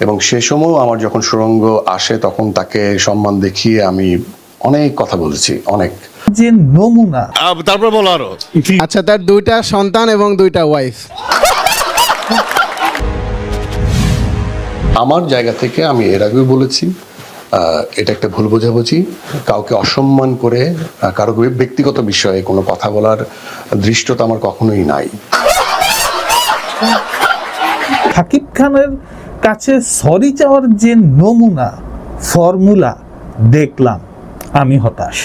এবং সে সময়ও আমার যখন সুরঙ্গ আসে তখন তাকে সম্মান দেখিয়ে আমি অনেক কথা বলেছি, অনেক। যে নমুনা, তারপর বলো আরো। আচ্ছা, তার 2টা সন্তান এবং 2টা ওয়াইফ। আমার জায়গা থেকে আমি এর আগেও বলেছি, এটা একটা ভুল বোঝাবুঝি। কাউকে অসম্মান করে কারো ব্যক্তিগত বিষয়ে কোনো কথা বলার দৃষ্টতা আমার কখনোই নাই। শাকিব খানের কাছে সরি চাওয়ার যে নমুনা, ফর্মুলা দেখলাম, আমি হতাশ।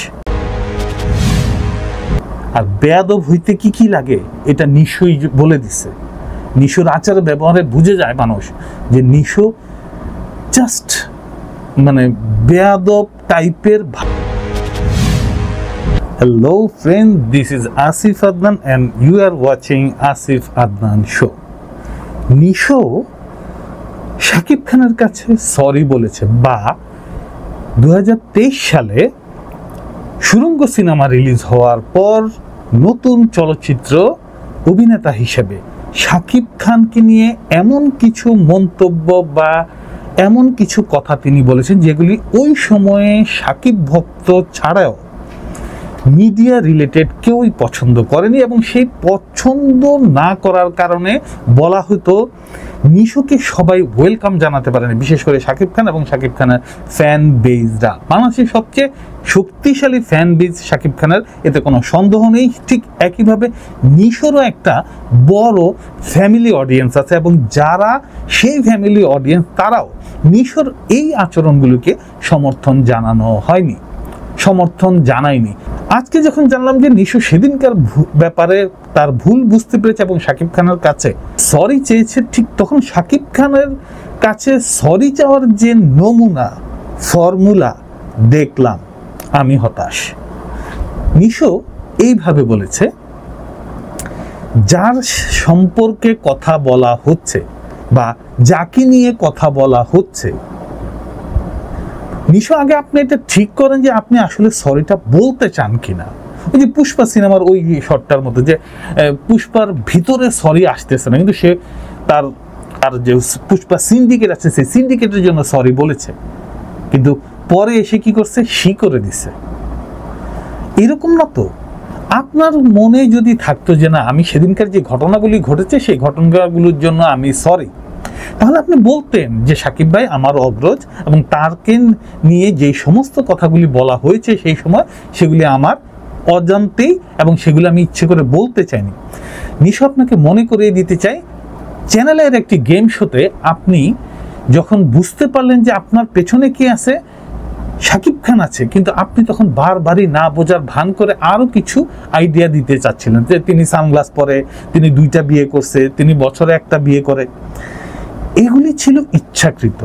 আর বেয়াদব হইতে কি কি লাগে এটা নিশোই বলে দিছে। নিশোর আচার ব্যবহারে বুঝে যায় মানুষ যে নিশো জাস্ট মানে বেয়াদব টাইপের। Hello friend, this is Asif Adnan and you are watching Asif Adnan show. Nisho Shakib খানের কাছে সরি বলেছে, বা 2023 সালে সুরঙ্গ সিনেমা রিলিজ হওয়ার পর নতুন চলচ্চিত্র অভিনেতা হিসেবে শাকিব খানকে নিয়ে এমন কিছু মন্তব্য বা এমন কিছু কথা তিনি বলেছেন যেগুলি ওই সময়ে শাকিব ভক্ত ছাড়াও মিডিয়া রিলেটেড কেউই পছন্দ করেনি, এবং সেই পছন্দ না করার কারণে বলা হতো নিশোকে সবাই ওয়েলকাম জানাতে পারেনি, বিশেষ করে শাকিব খান এবং শাকিব খানের ফ্যান বেজরা। বাংলাদেশের সবচেয়ে শক্তিশালী ফ্যান বেজ শাকিব খানের, এতে কোনো সন্দেহ নেই। ঠিক একইভাবে নিশোরও একটা বড় ফ্যামিলি অডিয়েন্স আছে, এবং যারা সেই ফ্যামিলি অডিয়েন্স তারাও নিশোর এই আচরণগুলোকে সমর্থন জানায়নি। আজকে যখন জানলাম যে নিশো সেদিনকার ব্যাপারে তার ভুল বুঝতে পেরেছে এবং শাকিব খানের কাছে সরি চেয়েছে, ঠিক তখন শাকিব খানের কাছে সরি চাওয়ার যে নমুনা, ফর্মুলা দেখলাম, আমি হতাশ। নিশো এইভাবে বলেছে, যার সম্পর্কে কথা বলা হচ্ছে বা যাকে নিয়ে কথা বলা হচ্ছে, নিশো আগে আপনি এটা ঠিক করেন যে আপনি আসলে সরিটা বলতে চান কিনা। ওই যে পুষ্পা সিনেমার ওই শটটার মধ্যে যে পুষ্পার ভিতরে সরি আসতেছে না, কিন্তু সে তার যে পুষ্পা সিন্ডিকেট আছে সেই সিন্ডিকেটের জন্য সরি বলেছে, কিন্তু পরে এসে কি করছে, সি করে দিছে। এরকম না তো, আপনার মনে যদি থাকতো যে না, আমি সেদিনকার যে ঘটনাগুলি ঘটেছে সেই ঘটনাগুলোর জন্য আমি সরি, তাহলে আপনি বলতেন যে শাকিব ভাই আমার অগ্রজ, এবং তারকে নিয়ে যে সমস্ত কথাগুলি বলা হয়েছে সেই সময় সেগুলি আমার অজান্তেই, এবং সেগুলো আমি ইচ্ছে করে বলতে চাইনি। নিশো আপনাকে মনে করিয়ে দিতে চাই, চ্যানেলের একটি গেম শোতে আপনি যখন বুঝতে পারলেন যে আপনার পেছনে কে আছে, শাকিব খান আছে, কিন্তু আপনি তখন বারবারই না বোঝার ভান করে আরো কিছু আইডিয়া দিতে চাচ্ছিলেন যে তিনি সানগ্লাস পরে, তিনি 2টা বিয়ে করছে, তিনি বছরে একটা বিয়ে করে। এগুলি ছিল ইচ্ছাকৃত।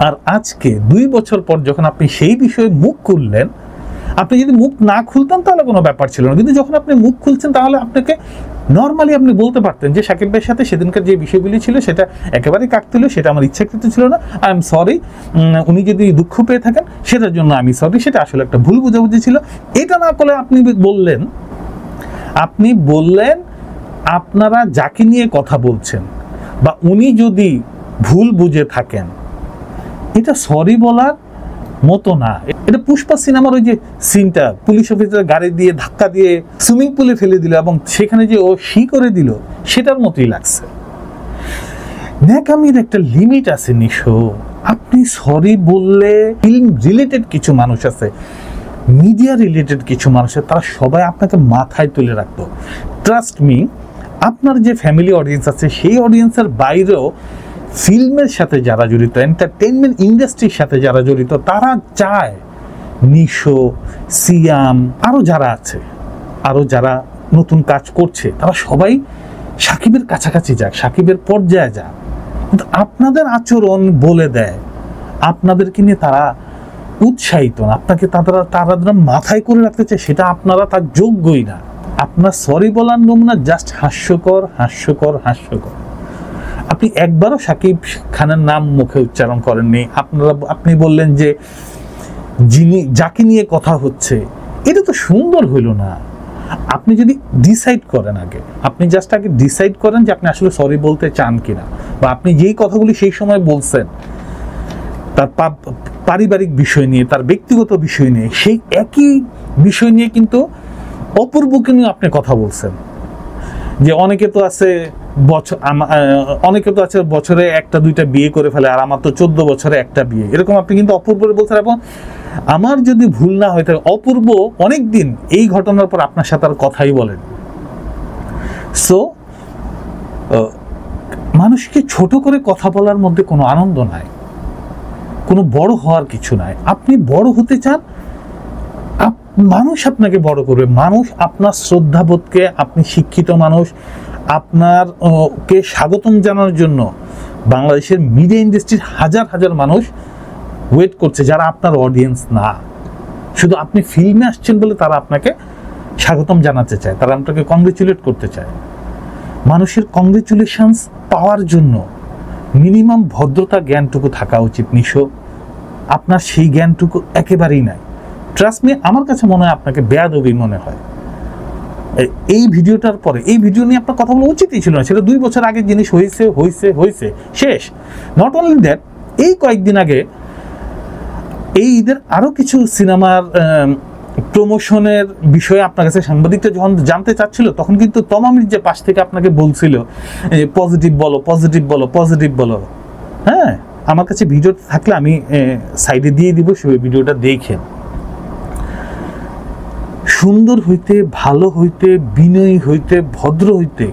আর আজকে 2 বছর পর যখন আপনি সেই বিষয়ে মুখ খুললেন, আপনি যদি মুখ না খুলতেন তাহলে কোনো ব্যাপার ছিল না, কিন্তু যখন আপনি মুখ খুলছেন তাহলে আপনাকে নর্মালি আপনি বলতে পারতেন যে শাকিব ভাইয়ের সাথে সেদিনকার যে বিষয়গুলি ছিল সেটা একেবারেই কাকতালীয়, সেটা আমার ইচ্ছাকৃত ছিল না, আই এম সরি, উনি যদি দুঃখ পেয়ে থাকেন সেটার জন্য আমি সরি, সেটা আসলে একটা ভুল বোঝাবুঝি ছিল। এটা না করে আপনি বললেন আপনারা যাকে নিয়ে কথা বলছেন বা উনি যদি ভুল বুঝে থাকেন, এটা সরি বলার মতো না। এটা পুষ্পা সিনেমার ওই যে সিনটা, পুলিশ অফিসার গাড়ি দিয়ে ধাক্কা দিয়ে সুইমিং পুলে ফেলে দিল এবং সেখানে যে ও সি করে দিল, সেটার মতোই লাগছে। ন্যাকামির একটা লিমিট আছে নিশো। আপনি সরি বললে ফিল্ম রিলেটেড কিছু মানুষ আছে, মিডিয়া রিলেটেড কিছু মানুষ আছে, তারা সবাই আপনাকে মাথায় তুলে রাখতো। ট্রাস্ট মি, আপনার যে ফ্যামিলি অডিয়েন্স আছে সেই অডিয়েন্সের বাইরেও ফিল্মের সাথে যারা জড়িত, এন্টারটেইনমেন্ট ইন্ডাস্ট্রির সাথে যারা জড়িত, তারা চায় নিশো, সিয়াম, আরো যারা আছে, আরো যারা নতুন কাজ করছে, তারা সবাই শাকিবের কাছাকাছি যাক, শাকিবের পর্যায়ে যাক। কিন্তু আপনাদের আচরণ বলে দেয় আপনাদেরকে নিয়ে তারা উৎসাহিত না, আপনাকে তারা মাথায় করে রাখতে চায়, সেটা আপনারা তার যোগ্যই না। আপনার সরি বলার নমুনা জাস্ট হাস্যকর। আপনি একবারও শাকিব খানের নাম মুখে উচ্চারণ করেননি। আপনি বললেন যে যাকে নিয়ে কথা হচ্ছে, এটা তো সুন্দর হইল না। আপনি যদি ডিসাইড করেন, আপনি জাস্ট আগে ডিসাইড করেন যে আপনি আসলে সরি বলতে চান কিনা, বা আপনি যেই কথাগুলি সেই সময় বলছেন তার পারিবারিক বিষয় নিয়ে, তার ব্যক্তিগত বিষয় নিয়ে, সেই একই বিষয় নিয়ে কিন্তু অপূর্বকে নিয়ে আপনি কথা বলছেন। যে অনেকে তো আছে বছরে একটা দুইটা বিয়ে করে ফেলে, আর আমার তো 14 বছরে একটা বিয়ে, এরকম আপনি কিন্তু অপূর্বরে বলছেন। এবং আমার যদি ভুল না হয়ে থাকে, অপূর্ব অনেকদিন এই ঘটনার পর আপনার সাথে আর কথাই বলেন। সো মানুষকে ছোট করে কথা বলার মধ্যে কোনো আনন্দ নাই, কোনো বড় হওয়ার কিছু নাই। আপনি বড় হতে চান, মানুষ আপনাকে বড় করবে, মানুষ আপনার শ্রদ্ধাবোধকে, আপনি শিক্ষিত মানুষ, আপনার কে স্বাগতম জানানোর জন্য বাংলাদেশের মিডিয়া ইন্ডাস্ট্রির হাজার হাজার মানুষ ওয়েট করছে, যারা আপনার অডিয়েন্স না। শুধু আপনি ফিল্মে আসছেন বলে তারা আপনাকে স্বাগতম জানাতে চায়, তারা আপনাকে কংগ্রেচুলেট করতে চায়। মানুষের কংগ্রেচুলেশনস পাওয়ার জন্য মিনিমাম ভদ্রতা জ্ঞানটুকু থাকা উচিত নিশো। আপনার সেই জ্ঞানটুকু একেবারেই নাই। ট্রাস্ট মি, আমার কাছে মনে হয় আপনাকে বেয়াদবি মনে হয়। এই ভিডিওটার পরে, এই ভিডিও নিয়ে আপনার কথা বলা উচিতই ছিল না। সেটা 2 বছর আগে জিনিস হয়েছে শেষ। নট অনলি দ্যাট, এই কয়েকদিন আগে এই ঈদের আরো কিছু সিনেমার প্রমোশনের বিষয়ে আপনার কাছে সাংবাদিকটা যখন জানতে চাচ্ছিল, তখন কিন্তু তমা মির্জা পাশ থেকে আপনাকে বলছিল পজিটিভ বলো। হ্যাঁ, আমার কাছে ভিডিও থাকলে আমি সাইডে দিয়ে দিব, সে ভিডিওটা দেখেন। সুন্দর হইতে, ভালো হইতে, বিনয়ী হইতে, ভদ্র হইতে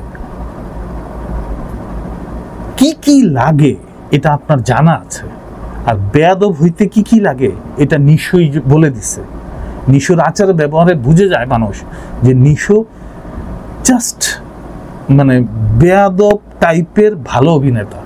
কি কি লাগে এটা আপনার জানা আছে। আর বেয়াদব হইতে কি কি লাগে এটা নিশোই বলে দিছে। নিশোর আচার ব্যবহারে বুঝে যায় মানুষ যে নিশো জাস্ট বেয়াদব টাইপের ভালো অভিনেতা।